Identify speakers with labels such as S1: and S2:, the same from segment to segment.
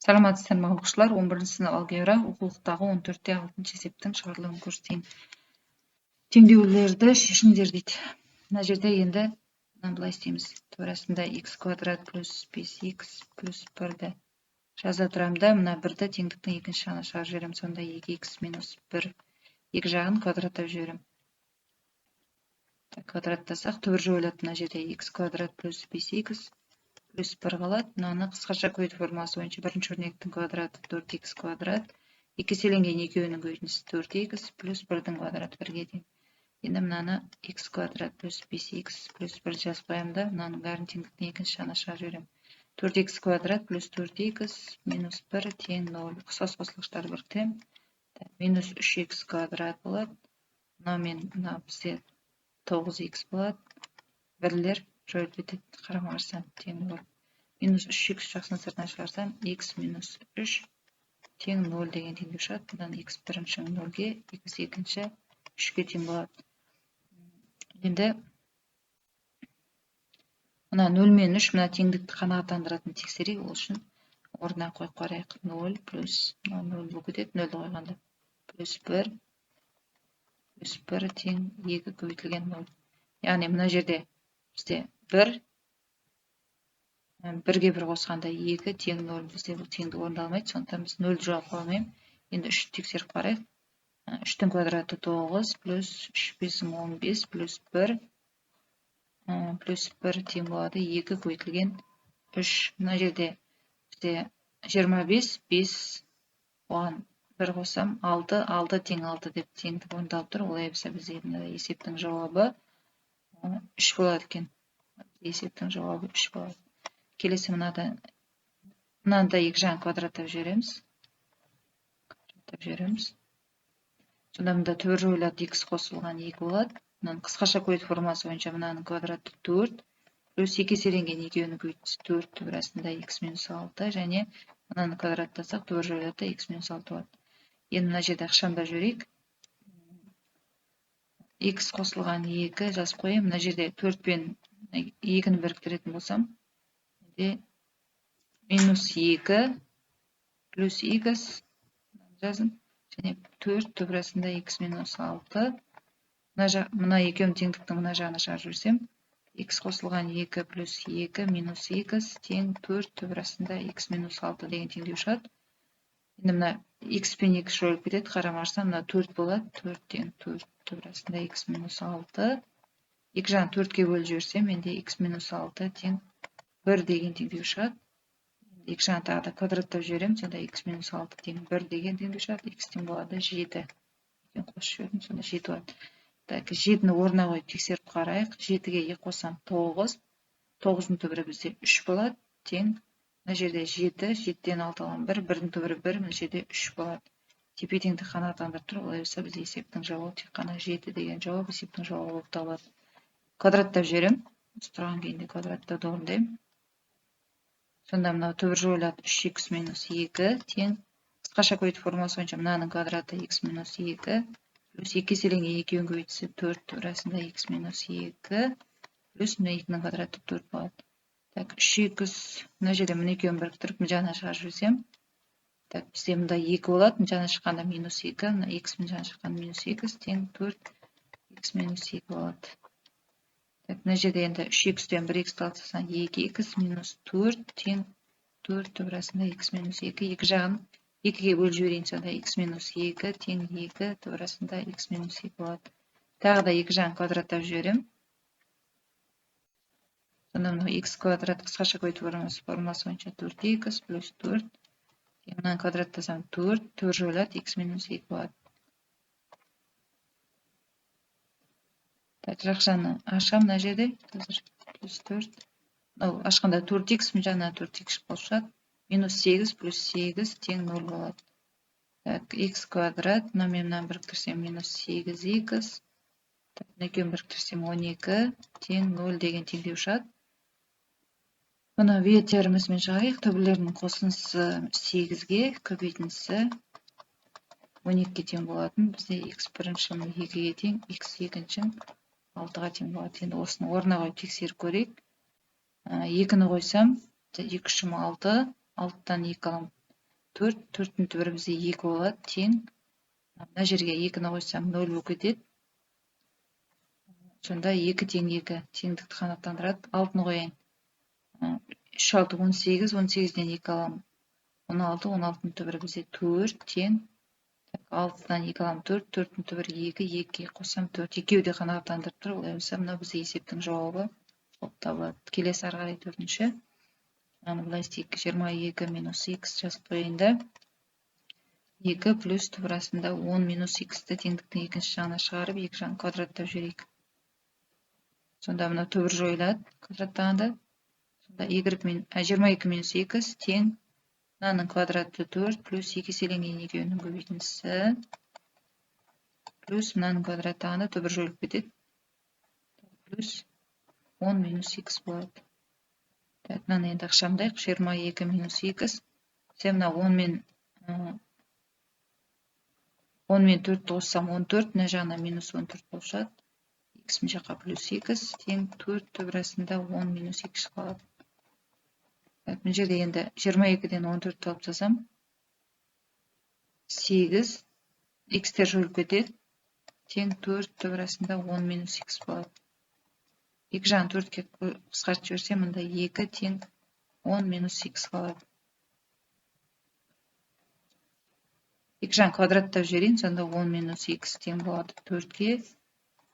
S1: Саламатсыздар ма оқушылар, 11 сынып алгебра оқулықтағы 14-те 6 есептің шығарылымын көрсетейін. Теңдеулерді шешіңдер дейді. Мына жерде енді былай істейміз. Туасында x квадрат плюс 5x плюс 1-ді жаза тұрамда, мына 1-ді теңдіктің екінші жағына шығарып жіберем. Сонда 2x минус 1 екі жағын квадраттап жіберем. Квадраттасақ, түбір жойылады. Мына жерде x квадрат плюс 5x плюс 1 қалады. Мынаны қысқаша көйді формуласы бойынша бірінші өрнектің квадраты 4x квадрат, екеселенген екеуінің көйтіндісі 4x плюс 1-дің квадраты 1-ге тең. Енді мынаны x квадрат плюс 5x плюс 1 жазып қоямын да, мынаның бәрін теңдіктің екінші жағына шығарып жіберем. 4x квадрат плюс 4x минус 1 тең 0. Ұқсас қосылғыштарды біріктірем. Минус 3x квадрат болады. Мына бізде 9x болады. Бірлер жойылып кетеді, қарама-қарсы тең 0. Минус 3x жақсының сыртына шығарсам, x минус 3 тең 0 деген теңдеу шығады. Бұдан x бірінші 0-ге, x екінші 3-ге тең болады. Енді мына 0 мен 3 мына теңдікті қанағаттандыратын тексерейік. Ол үшін орнына қойып қарайық. 0 плюс 0 болып кетеді, 0 қойғанда. Плюс 1 тең 2 көбейтілген 0. Яғни мына жерде бізде 1-ге 1 қосқанда 2 тең 0. Бізде бұл теңдік орындалмайды, сондықтан біз 0 жауап қоймаймын. Енді 3 тексеріп қарайық. 3-тің квадраты 9 плюс 3 5 15 плюс 1 тең болады 2 көбейтілген 3. Мына жерде бізде 25, 5 оған 1 қосам, 6 тең 6 деп теңдік орындалып тұр. Олай болса бізде есептің жауабы 3 болады екен. Есептің жауабы 3 болады. Келесі мынада екі жағын квадраттап жібереміз. Сонда мұнда түбір жойылады, x қосылған 2 болады. Мынаның қысқаша көйді формуласы бойынша мынаның квадраты 4 плюс екеселенген екеуінің көйтіндісі 4 түбір астында x минус 6 және мынаны квадраттасақ түбір жойылады, x минус 6 болады. Енді мына жерде ықшамдап жіберейік. X қосылған 2 жазып қоямын. Мына жерде 4 пен 2-ні біріктіретін болсам, минус 2 плюс x жазым. Және 4 түбір астында x минус 6. Мына екеуін теңдіктің мына жағына шығарып жіберсем, x қосылған 2 плюс 2 минус x тең 4 түбір астында x минус 6 деген теңдеу шығады. Енді мына x пен x жойылып кетеді, қарама-қарсы мына 4 болады. 4 тең 4 түбір астында x минус 6. Екі жағын 4-ке бөліп жіберсем, енді x минус 6 тең 1 деген теңдеу шығады. Екі жағын тағы да квадраттап жіберем, сонда x минус 6 тең 1 деген теңдеу шығады. X тең болады 7. Қосып жібердім, сонда 7 болады. 7-ні орнына қойып тексеріп қарайық. 7-ге 2 қоссам 9. 9-ның түбірі бізде 3 болады. Тең, мына жерде 7, 7-ден 6 алған 1, 1-дің түбірі 1, мына жерде 3 болады. Тепе теңдік қанағаттандырып тұр. Олай болса біз есептің жауабы тек қана 7 деген жауап есептің жауабы болып табылады. Квадраттап жіберем. Тұрған кейінде квадраттауды орындаймын. Сонда мынау түбір жойылады, 3x минус 2 тең. Қысқаша көйді формуласы бойынша мынаның квадраты x минус 2 плюс екеселенген екеуінің көйтіндісі 4 түбір астында x минус 2 плюс мына 2-ның квадраты 4 болады. 3x мына жерде мына екеуін біріктіріп мына жағына шығарып жіберсем, бізде мында 2 болады, мына жағына шыққанда минус 2, мына x мына жағына шыққанда минус 2 тең 4x минус 2 болады. Мына жерде енді 3x-тен 1x қалсасан 2x минус 4 тең 4 түбір астында x минус 2. Екі жағын 2-ге бөліп жіберейін, сонда x минус 2 тең 2 түбір астында x минус 2 болады. Тағы да екі жағын квадраттап жіберем. Сонда мынау x квадрат қысқаша көйді формуласы бойынша 4x плюс 4. Мынаны квадраттасам 4 түбір жойылады, x минус 2 болады. Жақшаны ашам мына жерде, плюс 4. Ашқанда 4x, мына жағынан 4x қосылады. Минус 8 плюс 8 тең 0 болады. X квадрат, мынаны біріктірсем минус 8x. Екеуін біріктірсем 12 тең 0 деген теңдеу шығады. Бұны v теоремасымен шығарайық. Түбірлердің қосындысы 8-ге, көбейтіндісі 12-ге тең болатын. Бізде x біріншінің 2-ге тең, x екіншінің 6-ға тең болады. Енді осыны орнына қойып тексеріп көрейік. 2-ні қойсам, 2 3 6, 6-тан 2 алам. 4, 4-дің түбірі бізде 2 болады, тең. Мына жерге 2-ні қойсам 0 болып кетеді. Сонда 2 тең 2 теңдікті қанаттандырады. 6-ны қояйын. 3, 6, 18, 18-ден 2 аламын. 16, 16-ның түбірі бізде 4 тең. 6-дан 2 аламын 4, 4-дің түбірі 2, 2 қоссам 4. Екеуі де қанағаттандырып тұр. Олай болса, мына бізде есептің жауабы болып табылады. Келесі ары қарай 4-ші. Былай істейік. 22 минус x жазып қояйын да. 2 плюс түбірасында 10 минус x-ті теңдіктің екінші жағына шығарып, екі жағын квадраттап жіберейік. Сонда мына түбір жойылады квадраттағанда. Сонда 22 минус x тең мынаның квадраты 4 плюс 2 еселенген екеуінің көбейтіндісі плюс мынаның квадраттағанда түбір жойылып кетеді. Плюс 10 минус x болады. Мынаны енді ықшамдайық. 22 минус x. Мына 10 мен 4-ті қоссам 14, мына жағына минус 14 болып шығады. X мына жаққа плюс x тең 4 түбірасында 10 минус x қалады. Мына жерде енді 22-ден 14-ті алып тастасам 8 x-тер жойылып кетеді. Тең 4 түбірасында 10 минус x болады. Екі жағын 4-ке қысқартып жіберсем, мында 2 тең 10 минус x қалады. Екі жағын квадраттап жіберейін, сонда 10 минус x тең болады 4-ке.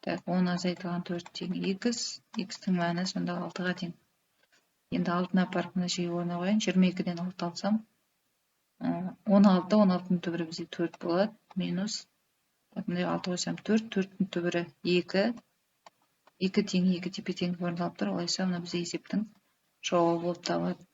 S1: 10 азайтылған 4 тең x. X-тің мәні сонда 6-ға тең. Енді 6-ны апарып мына жерге орнына қояйын. 22-ден 6 алсам 16, 16-ның түбірі бізде 4 болады. Минус. Мына 6 қойсам 4, 4-дің түбірі 2. 2 тең 2 тепе-тең орындалып тұр. Олайса мына бізде есептің жауабы болып табылады.